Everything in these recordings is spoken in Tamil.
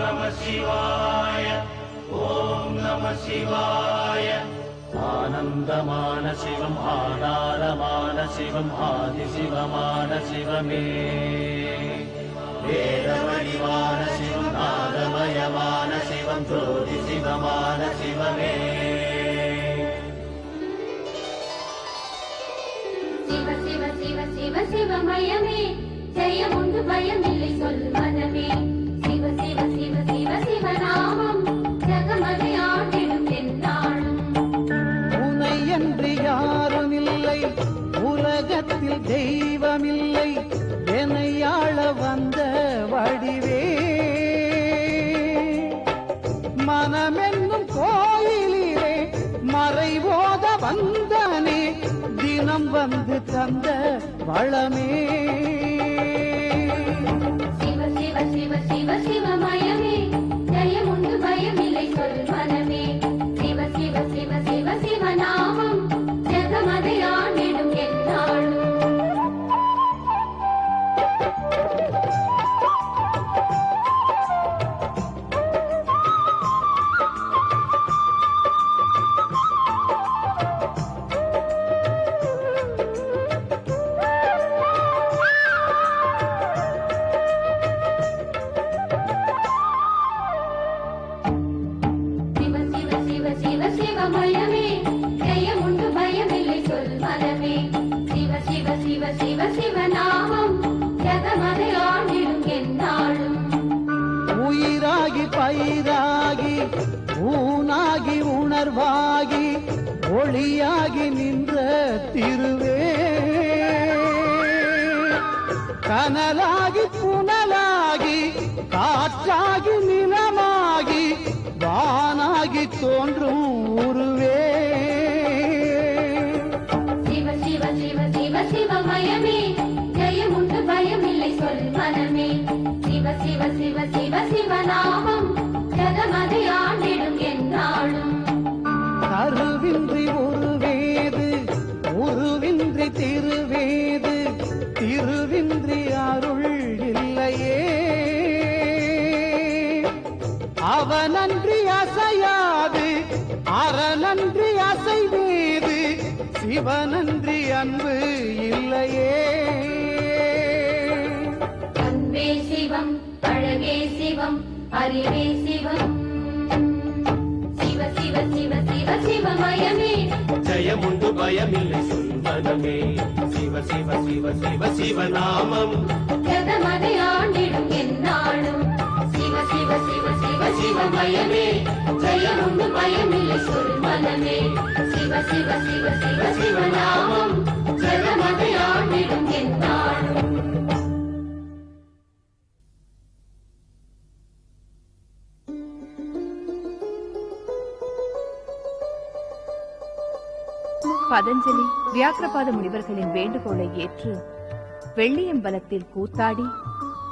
நம சிவாய. ஓம் நம சிவாய. ஆனந்தமான சிவம், ஆதாரமான சிவம், ஆதிசிவமான சிவமே. வேத வடிவான சிவம், நாதமயமான சிவம், ஜோதி சிவமான சிவமே. சிவ சிவ சிவ சிவ சிவமயமே, ஜெயமுண்டு பயமில்லை சொல் மனமே. சிவ சிவ சிவ சிவ சிவநாமம், ஜகமதை ஆண்டிடும் எந்நாளும். உனையன்றி யாரும் இல்லை, உலகத்தில் தெய்வமில்லை, என்னை ஆள வந்த வடிவே. மனமென்னும் கோயிலிலே மறைவோத வந்தனே, தினம் வந்து தந்த வளமே. சிவ சிவ சிவ சிவ சிவமயமே, ஜெயமுண்டு பயமில்லை சொல் மனமே. சிவ சிவ சிவ சிவ சிவநாமம், ஜகமதை ஆண்டிடும் எந்நாளும். சிவமயமே, ஜெயமுண்டு பயமில்லை சொல் மனமே. சிவ சிவ சிவ சிவ சிவநாமம், ஜகமதை ஆண்டிடும் எந்நாளும். உயிராகி பயிராகி ஊனாகி உணர்வாகி ஒளியாகி நின்ற திருவே. கனலாகி புனலாகி காற்றாகி நிலமாகி வானாகி தோன்றும் உருவே. சிவ சிவ சிவ சிவ சிவமயமே, ஜெயமுண்டு பயமில்லை சொல் மனமே. சிவ சிவ சிவ சிவ சிவநாமம், ஜகமதை ஆண்டிடும் எந்நாளும். கருவின்றி உருவேது, உருவின்றி திருவேது, திருவின்றி அருள் இல்லையே. அவனன்றி அசையாது, அறனன்றி அசைவேது, சிவனன்றி அன்பு இல்லையே. அன்பே சிவம், அழகே சிவம், அறிவே சிவம். சிவ சிவ சிவ சிவ சிவமயமே, ஜெயமுண்டு பயமில்லை சொல் மனமே. சிவ சிவ சிவ சிவ சிவநாமம், ஜகமதை ஆண்டிடும் எந்நாளும். சிவ சிவ சிவ சிவ சிவமயமே, ஜெயமுண்டு பயமில்லை சொல் மனமே. சிவ சிவ சிவ சிவ சிவநாமம், ஜகமதை ஆண்டிடும் எந்நாளும். பதஞ்சலி வியாக்கிரபாத முனிவர்களின் வேண்டுகோளை ஏற்று வெள்ளியம்பலத்தில் கூத்தாடி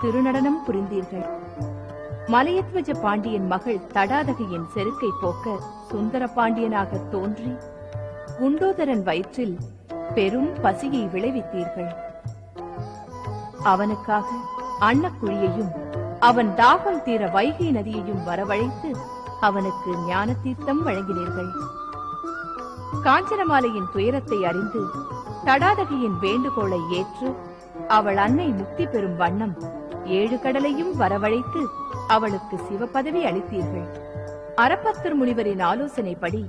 திருநடனம் புரிந்தீர்கள். மலையத்வஜ பாண்டியன் மகள் தடாதகையின் செருக்கை போக்க சுந்தர பாண்டியனாக தோன்றி குண்டோதரன் வயிற்றில் பெரும் பசியை விளைவித்தீர்கள். அவனுக்காக அன்னக்குழியையும் அவன் தாகம் தீர வைகை நதியையும் வரவழைத்து அவனுக்கு ஞான தீர்த்தம் வழங்கினீர்கள். காஞ்சனமாலையின் துயரத்தை அறிந்து தடாதகையின் வேண்டுகோளை ஏற்று அவள் அன்னை முக்தி பெறும் வண்ணம் 7 கடலையும் வரவழைத்து அவளுக்கு சிவபதவி அளித்தீர்கள். அரப்பத்தர் முனிவரின் ஆலோசனைப்படி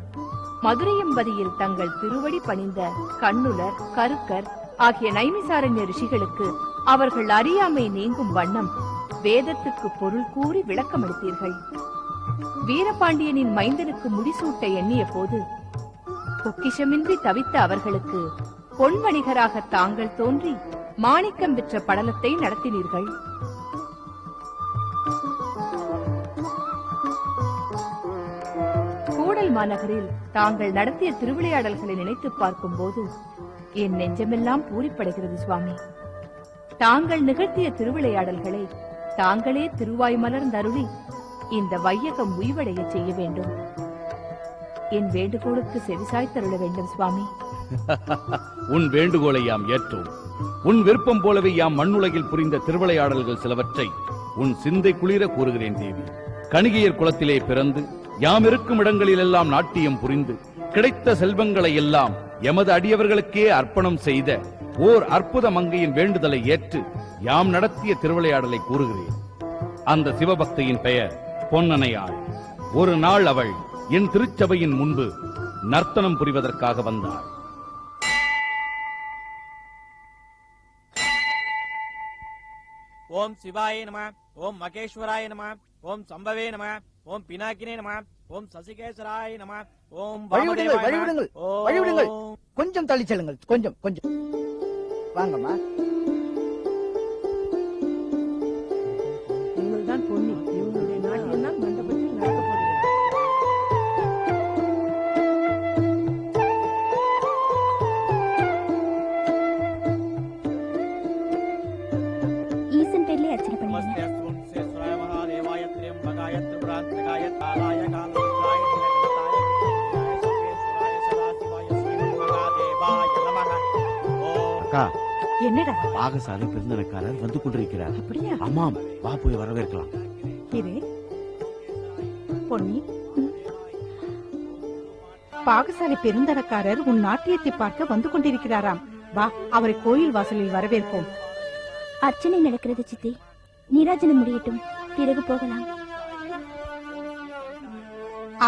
மதுரையம்பதியில் தங்கள் திருவடி பணிந்த கண்ணுலர், கருக்கர் ஆகிய நைமிசாரண்ய ரிஷிகளுக்கு அவர்கள் அறியாமை நீங்கும் வண்ணம் வேதத்துக்கு பொருள் கூறி விளக்கமளித்தீர்கள். வீரபாண்டியனின் மைந்தனுக்கு முடிசூட்ட எண்ணிய போது பொக்கிஷமின்றி தவித்த அவர்களுக்கு பொன் வணிகராக தாங்கள் தோன்றி மாணிக்கம் பெற்ற படலத்தை நடத்தினீர்கள். கூடல் மாநகரில் தாங்கள் நடத்திய திருவிளையாடல்களை நினைத்து பார்க்கும் போது என் நெஞ்சமெல்லாம் பூரிப்படைகிறது சுவாமி. தாங்கள் நிகழ்த்திய திருவிளையாடல்களை தாங்களே திருவாய் மலர்ந்தருளி இந்த வையகம் உய்வடைய செய்ய வேண்டும். என் வேண்டுகோளுக்கு செவிசாய்த்தருள வேண்டும் சுவாமி. உன் வேண்டுகோளை யாம் ஏற்றோம். உன் விருப்பம் போலவே யாம் மண்ணுலகில் புரிந்த திருவிளையாடல்கள் சிலவற்றை உன் சிந்தை குளிர கூறுகிறேன் தேவி. கணிகையர் குலத்திலே பிறந்து யாம் இருக்கும் இடங்களிலெல்லாம் நாட்டியம் புரிந்து கிடைத்த செல்வங்களை எல்லாம் எமது அடியவர்களுக்கே அர்ப்பணம் செய்த ஓர் அற்புத மங்கையின் வேண்டுதலை ஏற்று யாம் நடத்திய திருவிளையாடலை கூறுகிறேன். அந்த சிவபக்தியின் பெயர் பொன்னனையாள். ஒரு நாள் அவள் என் திருச்சபையின் முன்பு நர்த்தனம் புரிவதற்காக வந்தாள். ஓம் சிவாய நம, ஓம் மகேஸ்வராய நம, ஓம் சம்பவே நம, ஓம் பினாக்கினே நம, ஓம் சசிகேசராய நம, ஓம் வழிவிடுங்கள், வாமதேவாய நம, வழிவிடுங்கள், ஓம் வழிவிடுங்கள். கொஞ்சம் தள்ளி செல்லுங்கள், கொஞ்சம் கொஞ்சம் வாங்கம்மா. இவங்கள்தான் பொன்னி. இவங்களுடைய நாட்டியம் தான் மண்டபத்தில் நடக்க போகிறது. ஈசன் பேர்லயே அர்ச்சனை நமஸ்தே பண்ணிடுங்க. அஸ்து விஸ்வேஸ்வராய மகாதேவாய த்ரியம்பகாய திரிபுராந்தகாய காலாய காலருத்ராய நீலகண்டாய சர்வேஸ்வராய சதாசிவாய ஸ்ரீமன்மகாதேவாய நமः. ஓம் அக்கா, என்னடா பாகசாலை பெருந்தனக்காரர் வந்து கொண்டிருக்கிறார். அப்படியா? ஆமாம், வா போய் வரவேற்கலாம். இரு பொன்னி, பாகசாலை பெருந்தரக்காரர் உன் நாட்டியத்தை பார்க்க வந்து கொண்டிருக்கிறாராம். வா, அவரை கோயில் வாசலில் வரவேற்போம். அர்ச்சனை நடக்கிறது சித்தி. நீராஜனம் முடியட்டும், பிறகு போகலாம்.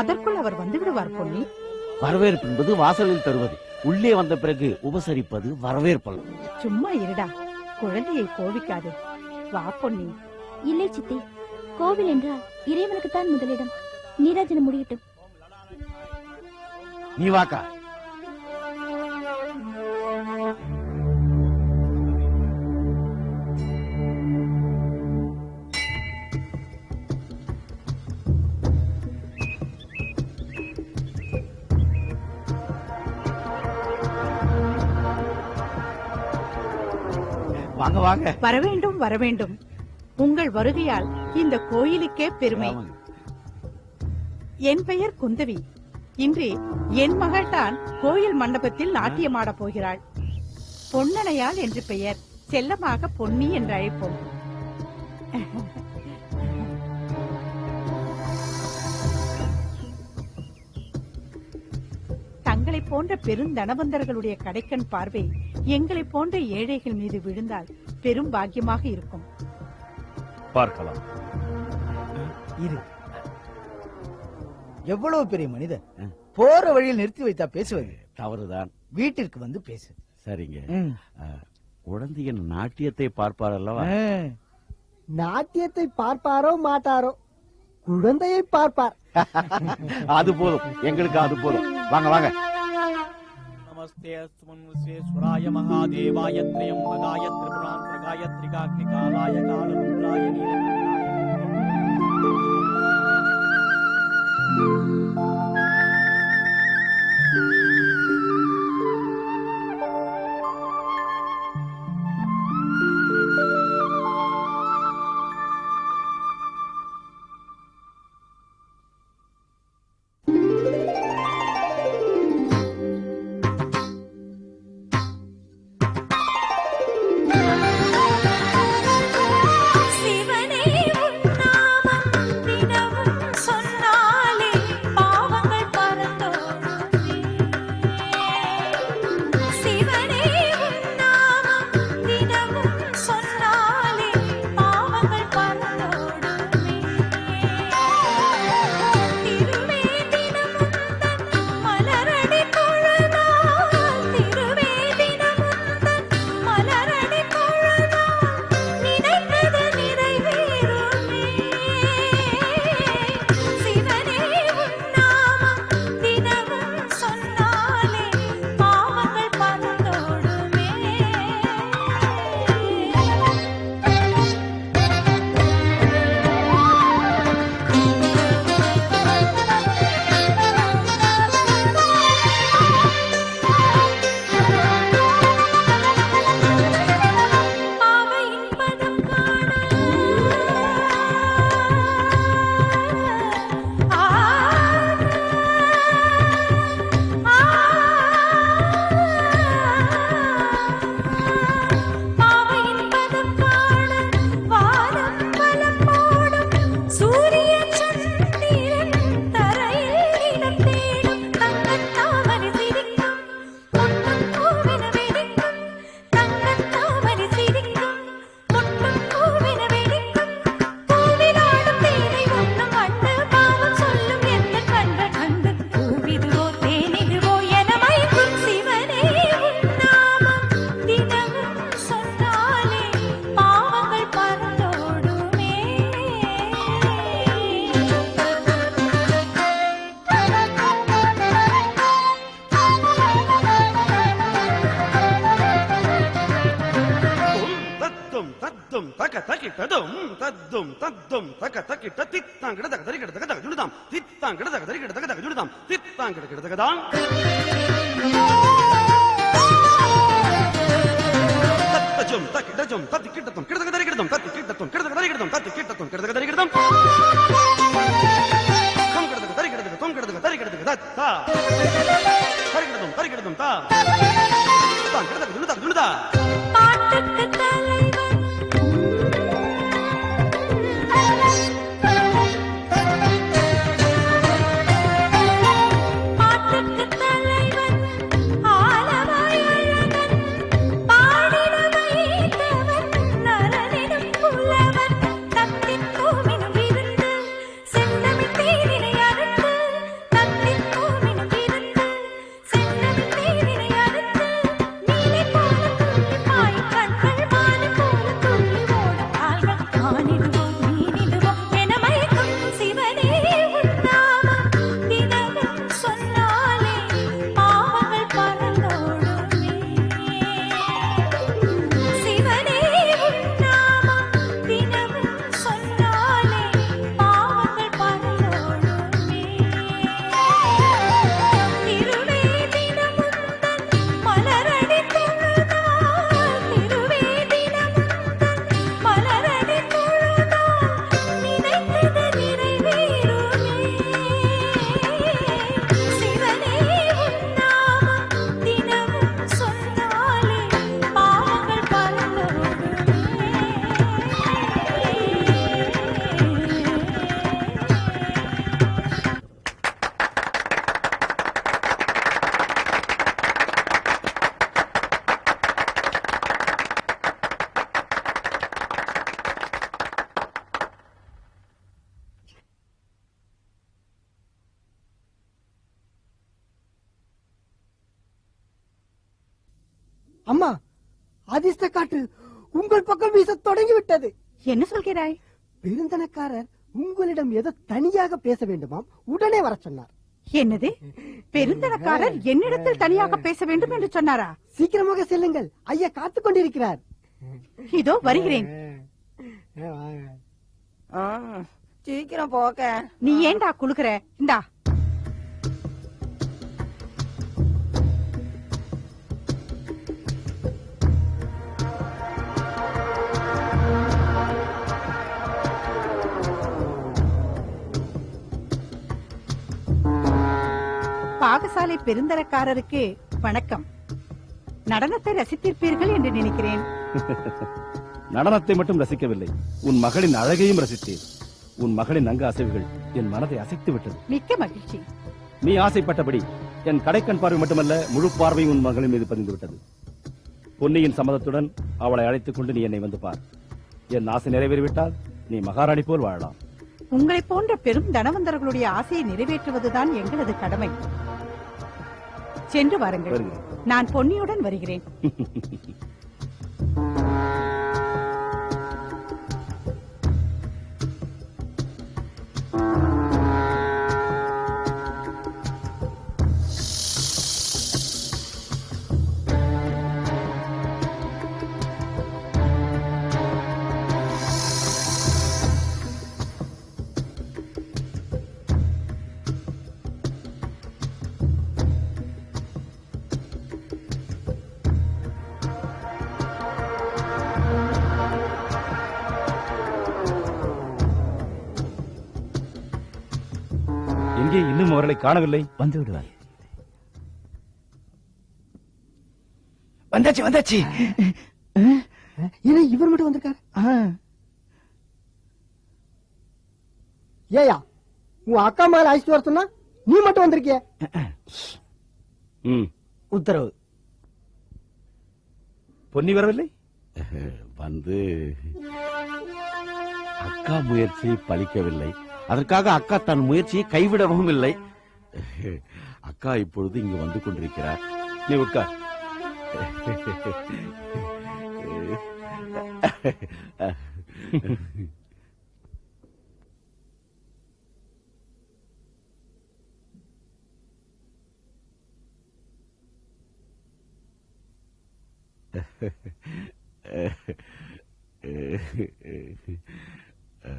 அதற்குள் அவர் வந்து விடுவார் பொன்னி. வரவேற்பு என்பது வாசலில் தருவது, உள்ளே வந்த பிறகு உபசரிப்பது வரவேற்பல். சும்மா இருடா, குழந்தையை கோவிக்காது. வா பொன்னி. இல்லை சித்தி, கோவில் என்றால் இறைவனுக்குத்தான் முதலிடம். நீராஜனம் முடியட்டும். நீ வாக்கா. வாங்க வாங்க. வரவேண்டும் வரவேண்டும். உங்கள் வருகையால் இந்த கோயிலுக்கே பெருமை. என் பெயர் குந்தவி. இன்று என் மகள்தான் கோயில் மண்டபத்தில் நாட்டியமாடப் போகிறாள். பொன்னனையாள் என்று பெயர், செல்லமாக பொன்னி என்று அழைப்போம். தங்களை போன்ற பெருந்தனவந்தர்களுடைய கடைக்கண் பார்வை எங்களை போன்ற ஏழைகள் மீது விழுந்தால் பெரும் பாக்கியமாக இருக்கும். பார்க்கலாம். இரு, எவ்வளவு பெரிய மனிதர். போற வழியில் நிறுத்தி வைத்தா பேசுவது? தவறுதான். வீட்டிற்கு வந்து பேசு. சரிங்க. குழந்தையின் நாட்டியத்தை பார்ப்பார் அல்லவா? நாட்டியத்தை பார்ப்பாரோ மாட்டாரோ, குழந்தையை பார்ப்பார். அது போதும், எங்களுக்கு அது போதும். வாங்க வாங்க. நமஸ்தே அஸ்து விஸ்வேஸ்வராய மகாதேவாய த்ரியம்பகாய திரிபுராந்தகாய திரிகாக்னிகாலாய காலருத்ராய நீலகண்டாய. சிவனே தத்தும் தத்தும் தக்க தக்கிட்ட தித்தாங்கிட தக தரிகிட தக தக ஜுடுதாம் தித்தாங்கிட தக தரிகிட தக தக ஜுடுதாம் தித்தாங்கிட கிட தகதான் தத்தஜம் தக்கிடஜம் தத்தி கிட்டத்தும் கிட தக தரிகிடதும் தத்தி கிட்டத்தும் கிட தக தரிகிடதும் தத்தி கிட்டத்தும் கிட தக தரிகிடதும் கம் கிட தக தரிகிடதும் தொம் கிட தக தரிகிடதும் தத்தா தரிகிடதும் தரிகிடதும் தா தான் கிட தக ஜுடுதா ஜுடுதா பாட்டுக்கு தலைவன் பாட்டுக்கு தலைவன் ஆலவாய் அழகன் பாடிட வைத்தவன் நரனிடும் புலவன் தத்தின் பூமினும் விருந்து செந்தமிழ் தேனினை அறுத்து தத்தின் பூமினும் விருந்து செந்தமிழ் தேனினை அறுத்து நீலை போல துள்ளி பாய் கண்கள் வானம் போல துள்ளி ஓடும் கால்கள் ஆனிடுவோம் மீனிடுவோம் என மயக்கும் சிவனே உன் நாமம் தினமும் சொன்னாலே பாவங்கள் பறந்தோடுமே சிவனே உன் நாமம் தினமும் சொன்னாலே பாவங்கள் பறந்தோடுமே திருவே தினமும் தன் மலரடி தொழுதால் திருவே தினமும் தன் மலரடி தொழுதால் நினைத்தது நிறைவேறுமே சிவனே உன் நாமம் தினமும் சொன்னாலே பாவங்கள் பறந்தோடுமே அம்மா அதிர்ஷ்ட காற்று உங்கள் பக்கம் வீச தொடங்கி விட்டது. என்ன சொல்கிறாய்? பெருந்தனக்காரர் உங்களிடம் ஏதோ தனியாக பேச வேண்டுமாம், உடனே வர சொன்னார். என்னது? பெருந்தனக்காரர் என்னிடத்தில் தனியாக பேச வேண்டும் என்று சொன்னாரா? சீக்கிரமாக செல்லுங்கள், ஐயா காத்துக் கொண்டிருக்கிறார். இதோ வருகிறேன். சீக்கிரம் போக்க. நீ ஏண்டா குளுக்குற? இந்தா. பாகசாலை பெருந்தரக்காரருக்கு வணக்கம். நடனத்தை ரசித்திருப்பீர்கள் என்று நினைக்கிறேன். நடனத்தை மட்டும் ரசிக்கவில்லை, உன் மகளின் அழகையும் ரசித்தேன். உன் மகளின் அங்க அசைவுகள் என் மனதை அசைத்து விட்டது. மிக்க மகிழ்ச்சி. நீ ஆசைப்பட்டபடி என் கடைக்கண் பார்வை மட்டுமல்ல, முழு பார்வையும் உன் மகளின் மீது பதிந்து விட்டது. பொன்னியின் சம்மதத்துடன் அவளை அழைத்துக் கொண்டு நீ என்னை வந்து பார். என் ஆசை நிறைவேறிவிட்டால் நீ மகாராணி போல் வாழலாம். உங்களை போன்ற பெரும் தனவந்தர்களுடைய ஆசையை நிறைவேற்றுவதுதான் எங்களது கடமை. சென்று வாருங்கள். வருகிறேன். நான் பொன்னியுடன் வருகிறேன். எங்கே இன்னும் அவர்களை காணவில்லை? வந்து விடுவார். வந்தாச்சு வந்தாச்சு. ஏன்னா இவர் மட்டும் வந்திருக்காரு. ஏயா உன் அக்கா மேல அழைச்சிட்டு வர சொன்னா நீ மட்டும் வந்திருக்கிய? உத்தரவு. பொன்னி வரவில்லை? வந்து அக்கா முயற்சி பலிக்கவில்லை. அதற்காக அக்கா தன் முயற்சியை கைவிடவும் இல்லை. அக்கா இப்பொழுது இங்கு வந்து கொண்டிருக்கிறார். நீ உட்கார்.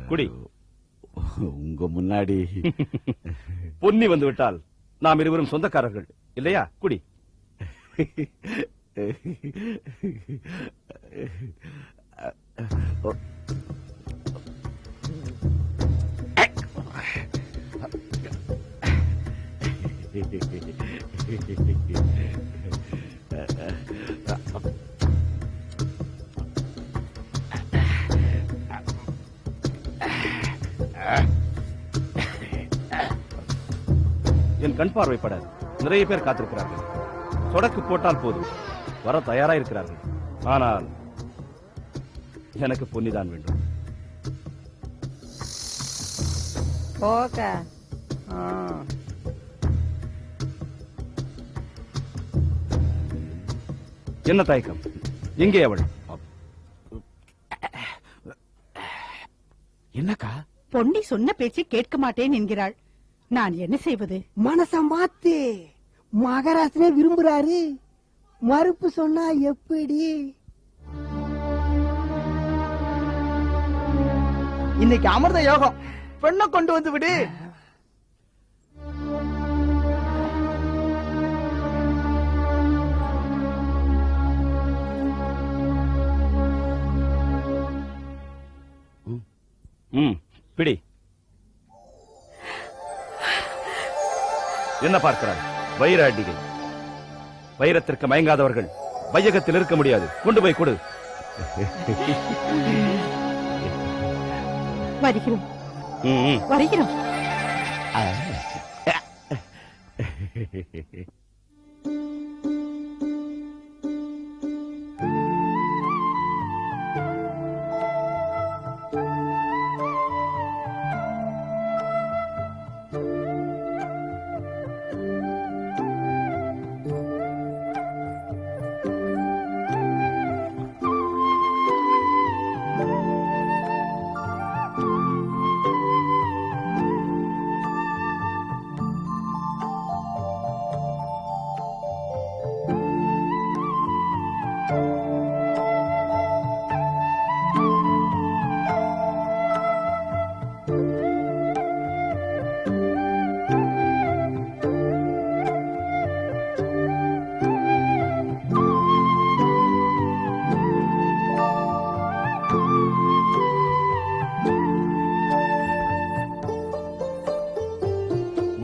குடி. உங்க முன்னாடி பொன்னி வந்து விட்டால் நாம் இருவரும் சொந்தக்காரர்கள் இல்லையா? குடி. என் கண் பார்வைப்படாது. நிறைய பேர் காத்திருக்கிறார்கள். சொடக்கு போட்டால் போதும், வர தயாரா இருக்கிறார்கள். ஆனால் எனக்கு பொன்னிதான் வேண்டும். போக என்ன தயக்கம்? எங்கே அவள்? என்னக்கா? பொன்னி சொன்ன பேச்சு கேட்க மாட்டேன் என்கிறாள். நான் என்ன செய்வது? மனச மாத்து. மகராசனே விரும்புறாரு, மறுப்பு சொன்னா எப்படி? இன்னைக்கு அமிர்த யோகம், பெண்ணை கொண்டு வந்து விடு. பிடி. என்ன பார்க்கிறாய்? வைர அடிகள். வைரத்திற்கு மயங்காதவர்கள் வையகத்தில் இருக்க முடியாது. கொண்டு போய் கொடு. வருகிறோம் வருகிறோம்.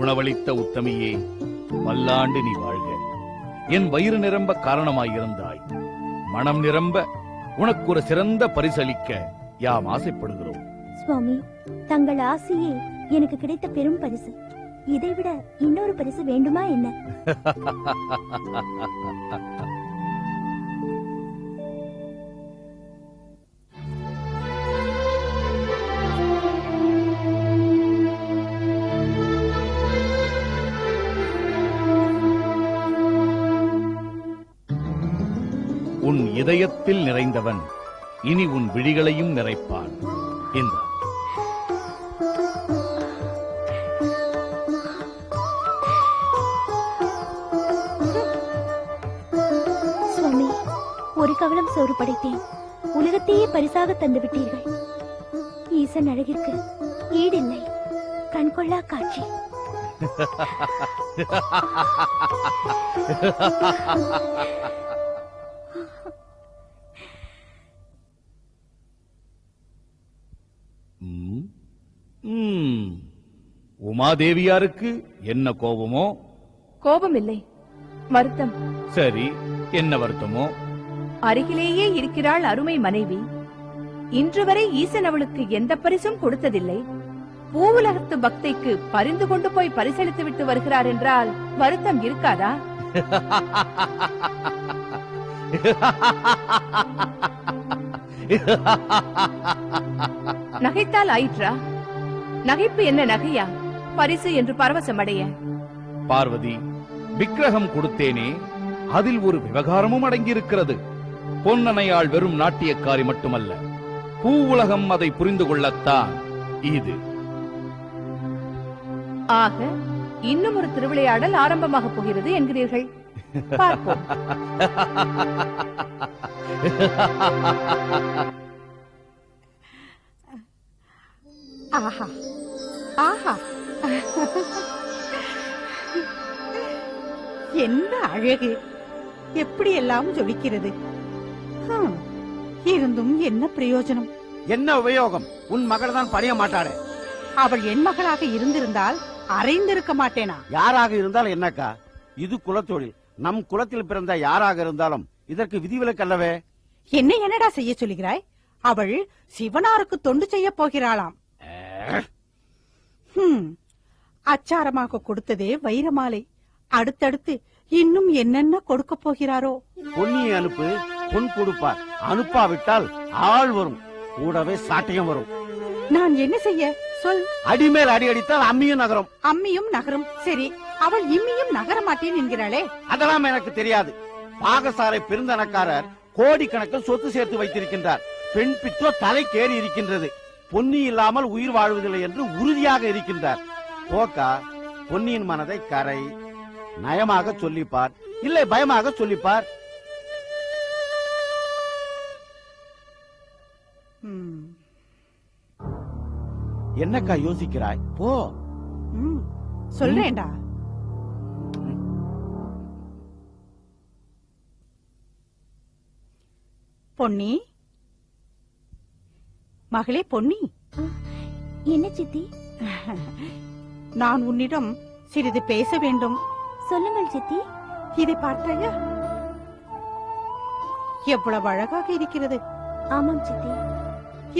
உணவளித்த உத்தமியே, பல்லாண்டு நீ வாழ்க. என் வயிறு நிரம்ப காரணமாயிருந்தாய். மனம் நிரம்ப உனக்கு ஒரு சிறந்த பரிசளிக்க யாம் ஆசைப்படுகிறோம். சுவாமி, தங்கள் ஆசையே எனக்கு கிடைத்த பெரும் பரிசு. இதைவிட இன்னொரு பரிசு வேண்டுமா என்ன? உன் இதயத்தில் நிறைந்தவன் இனி உன் விழிகளையும் நிறைப்பான். இந்த சுவாமி, ஒரு கவளம் சோறு படைத்தேன். உலகத்தையே பரிசாக தந்து விட்டீர்கள். ஈசன் அழகிற்கு ஈடில்லை. கண்கொள்ளா காட்சி. உமாதேவியாருக்கு என்ன கோபமோ? கோபம் இல்லை, வருத்தம். சரி, என்ன வருத்தமோ? அருகிலேயே இருக்கிறாள் அருமை மனைவி. இன்று வரை ஈசன் அவளுக்கு எந்த பரிசும் கொடுத்ததில்லை. பூவுலகத்து பக்தைக்கு பரிந்து கொண்டு போய் பரிசளித்து விட்டு வருகிறார் என்றால் வருத்தம் இருக்காதா? நகைத்தால் ஆயிற்றா? நகைப்பு என்ன நகையா? பரிசு என்று பரவசமடைய. பார்வதி, விக்கிரகம் கொடுத்தேனே, அதில் ஒரு விவகாரமும் அடங்கியிருக்கிறது. பொன்னனையாள் வெறும் நாட்டியக்காரி மட்டுமல்ல, பூ உலகம் அதை புரிந்து கொள்ளத்தான் இது. ஆக இன்னும் ஒரு திருவிளையாடல் ஆரம்பமாக போகிறது என்கிறீர்கள். பார்ப்போம். ஆஹா ஆஹா என்ன அழகு, எப்படி எல்லாம் ஜொலிக்கிறது. இருந்தும் என்ன பிரயோஜனம்? என்ன உபயோகம்? உன் மகள் தான் பணிய மாட்டாளே. அவள் என் மகளாக இருந்திருந்தால் அறைந்திருக்க மாட்டேனா? யாராக இருந்தால் என்னக்கா, இது குலத்தொழில். நம் குலத்தில் பிறந்த யாராக இருந்தாலும் இதற்கு விதிவிலக்கு அல்லவே. என்னடா செய்ய சொல்கிறாய்? அவள் சிவனாருக்கு தொண்டு செய்ய போகிறாளாம். அச்சாரமாக கொடுத்ததே வைரமாலை. அடுத்தடுத்து இன்னும் என்னென்ன கொடுக்க போகிறாரோ. பொன்னியை அனுப்பு, பொன் கொடுப்பார். அனுப்பாவிட்டால் ஆள் வரும், கூடவே சாட்டையும் வரும். நான் என்ன செய்ய சொல்? அடிமேல் அடி அடித்தால் அம்மியும் நகரும். அம்மியும் நகரும். சரி, அவள் இம்மியும் நகர மாட்டேன் என்கிறாளே. அதெல்லாம் எனக்கு தெரியாது. பாகசாலை பெருந்தனக்காரர் கோடிக்கணக்கில் சொத்து சேர்த்து வைத்திருக்கின்றார். பெண் பித்தோ தலைக்கேறி இருக்கின்றது. பொன்னி இல்லாமல் உயிர் வாழ்வதில்லை என்று உறுதியாக இருக்கின்றார். போக்கா, பொன்னியின் மனதை கரை. நயமாக சொல்லிப்பார், இல்லை பயமாக சொல்லிப்பார். என்னக்கா யோசிக்கிறாய்? போ. சொல்றேன்டா. பொன்னி, மகளே பொன்னி. என்ன சித்தி? நான் உன்னிடம் சிறிது பேச வேண்டும். சொல்லுங்கள் சித்தி. இதை பார்த்தாயா? எவ்வளவு அழகாக இருக்கிறது. ஆமாம் சித்தி.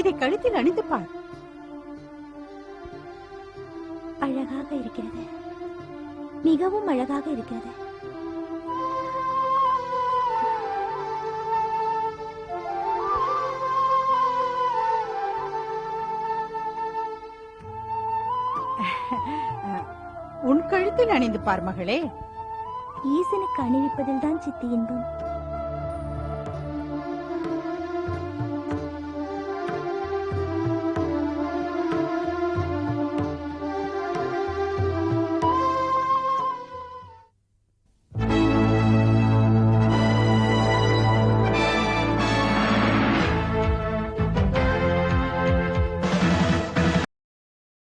இதை கழுத்தில் அணிந்து பார். அழகாக இருக்கிறது, மிகவும் அழகாக இருக்கிறது. உன் கழுத்தில் அணிந்து பார் மகளே. ஈசனுக்கு அணிவிப்பதில் தான் சித்தி இன்பம்.